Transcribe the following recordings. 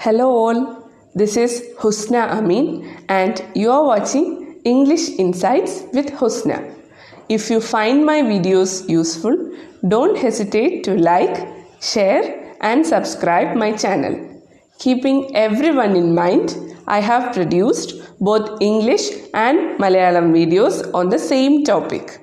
Hello all, this is Husna and you are watching English Insights with Husna. If you find my videos useful, don't hesitate to like, share and subscribe my channel. Keeping everyone in mind, I have produced both English and Malayalam videos on the same topic.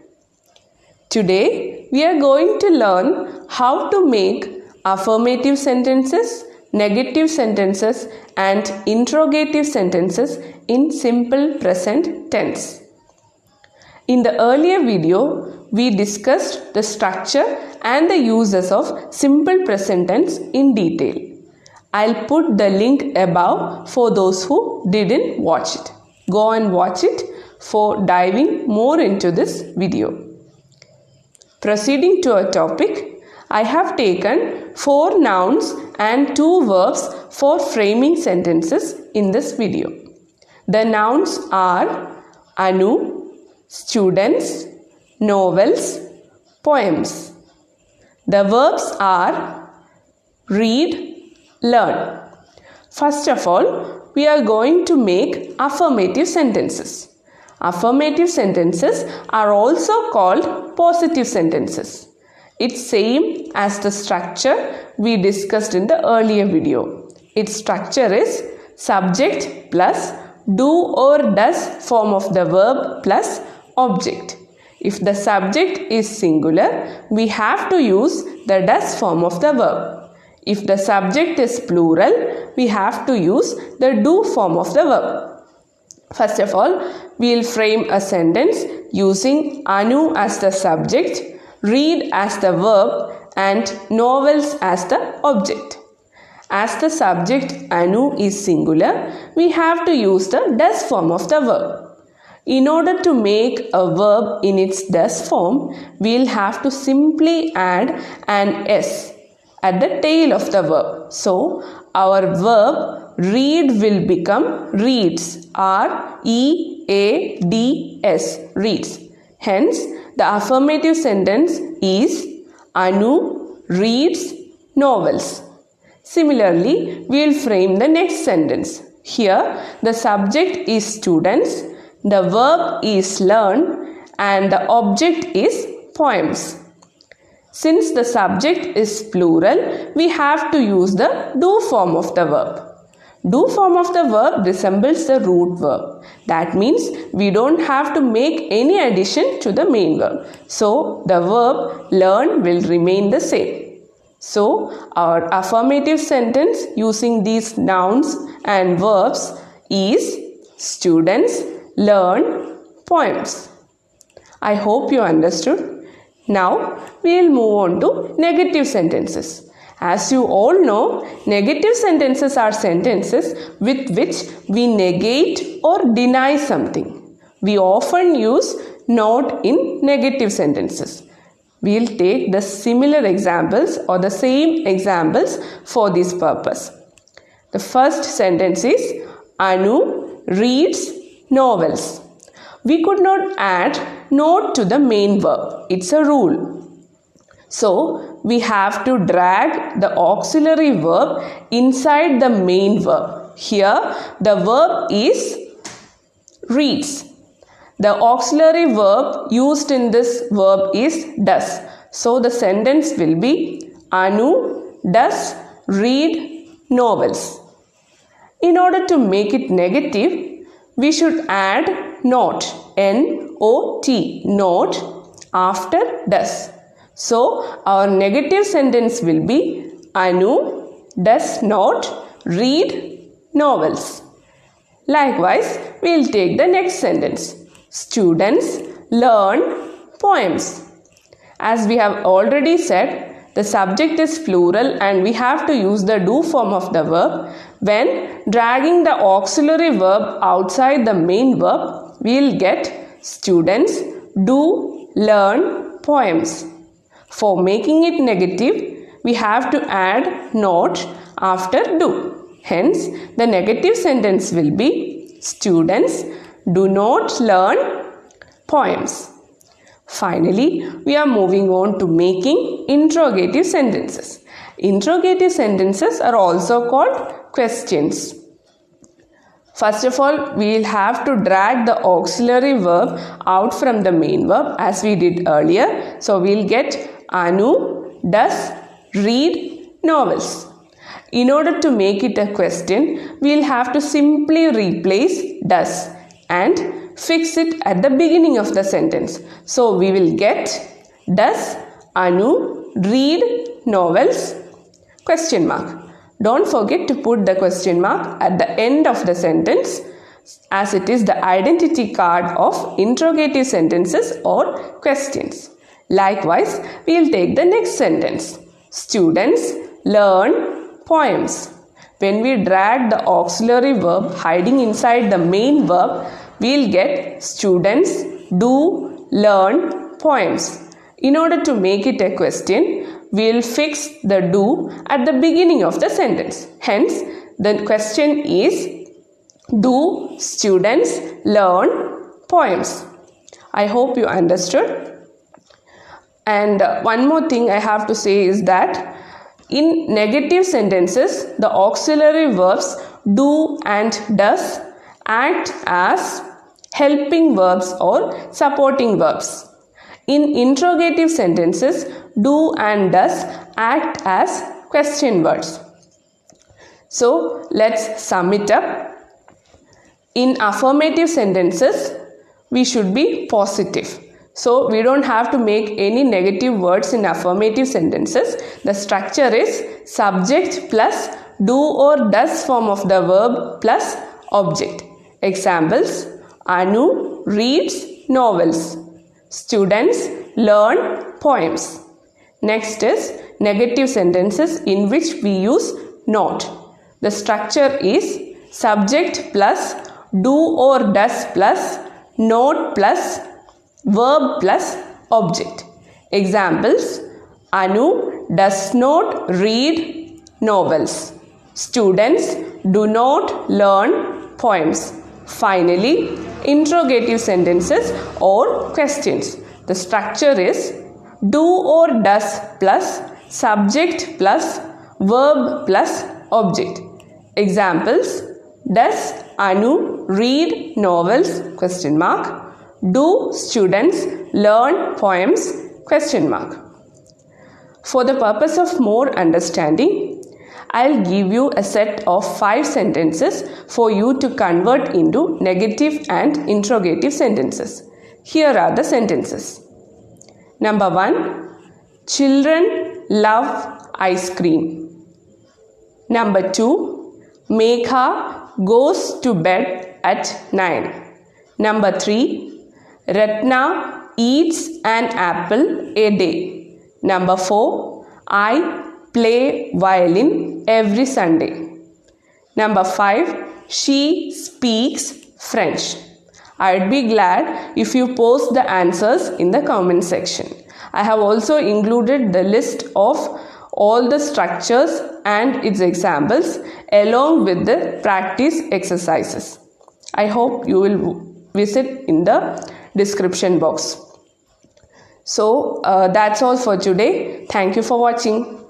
Today, we are going to learn how to make affirmative sentences, negative sentences and interrogative sentences in simple present tense. In the earlier video, we discussed the structure and the uses of simple present tense in detail. I'll put the link above for those who didn't watch it. Go and watch it for diving more into this video. Proceeding to our topic, I have taken 4 nouns and 2 verbs for framing sentences in this video. The nouns are Anu, students, novels, poems. The verbs are read, learn. First of all, we are going to make affirmative sentences. Affirmative sentences are also called positive sentences. It's same as the structure we discussed in the earlier video. Its structure is subject plus do or does form of the verb plus object. If the subject is singular, we have to use the does form of the verb. If the subject is plural, we have to use the do form of the verb. First of all, we will frame a sentence using Anu as the subject, read as the verb and novels as the object. As the subject Anu is singular, we have to use the does form of the verb. In order to make a verb in its does form, we will have to simply add an s at the tail of the verb. So, our verb read will become reads, R-E-A-D-S, reads. Hence, the affirmative sentence is Anu reads novels. Similarly, we will frame the next sentence. Here, the subject is students, the verb is learn and the object is poems. Since the subject is plural, we have to use the do form of the verb. Do form of the verb resembles the root verb. That means we don't have to make any addition to the main verb. So, the verb learn will remain the same. So, our affirmative sentence using these nouns and verbs is students learn poems. I hope you understood. Now, we will move on to negative sentences. As you all know, negative sentences are sentences with which we negate or deny something. We often use not in negative sentences. We will take the similar examples or the same examples for this purpose. The first sentence is Anu reads novels. We could not add not to the main verb. It's a rule. So, we have to drag the auxiliary verb inside the main verb. Here, the verb is reads. The auxiliary verb used in this verb is does. So, the sentence will be Anu does read novels. In order to make it negative, we should add not, N-O-T, not after does. So, our negative sentence will be Anu does not read novels. Likewise, we will take the next sentence. Students learn poems. As we have already said, the subject is plural and we have to use the do form of the verb. When dragging the auxiliary verb outside the main verb, we will get students do learn poems. For making it negative, we have to add not after do. Hence, the negative sentence will be students do not learn poems. Finally, we are moving on to making interrogative sentences. Interrogative sentences are also called questions. First of all, we will have to drag the auxiliary verb out from the main verb as we did earlier. So, we will get Anu does read novels. In order to make it a question, we will have to simply replace does and fix it at the beginning of the sentence. So, we will get does Anu read novels? Question mark. Don't forget to put the question mark at the end of the sentence as it is the identity card of interrogative sentences or questions. Likewise, we will take the next sentence. Students learn poems. When we drag the auxiliary verb hiding inside the main verb, we will get students do learn poems. In order to make it a question, we will fix the do at the beginning of the sentence. Hence, the question is, do students learn poems? I hope you understood. And one more thing I have to say is that in negative sentences, the auxiliary verbs do and does act as helping verbs or supporting verbs. In interrogative sentences, do and does act as question words. So, let's sum it up. In affirmative sentences, we should be positive. So, we don't have to make any negative words in affirmative sentences. The structure is subject plus do or does form of the verb plus object. Examples: Anu reads novels. Students learn poems. Next is negative sentences in which we use not. The structure is subject plus do or does plus not plus verb plus object. Examples: Anu does not read novels. Students do not learn poems. Finally, interrogative sentences or questions. The structure is do or does plus subject plus verb plus object. Examples: does Anu read novels? Question mark. Do students learn poems? Question mark. For the purpose of more understanding, I'll give you a set of 5 sentences for you to convert into negative and interrogative sentences. Here are the sentences. Number 1. Children love ice cream. Number 2. Megha goes to bed at 9. Number 3. Ratna eats an apple a day. Number 4. I play violin every Sunday. Number 5. She speaks French. I'd be glad if you post the answers in the comment section. I have also included the list of all the structures and its examples along with the practice exercises. I hope you will visit in the description box. So that's all for today. Thank you for watching.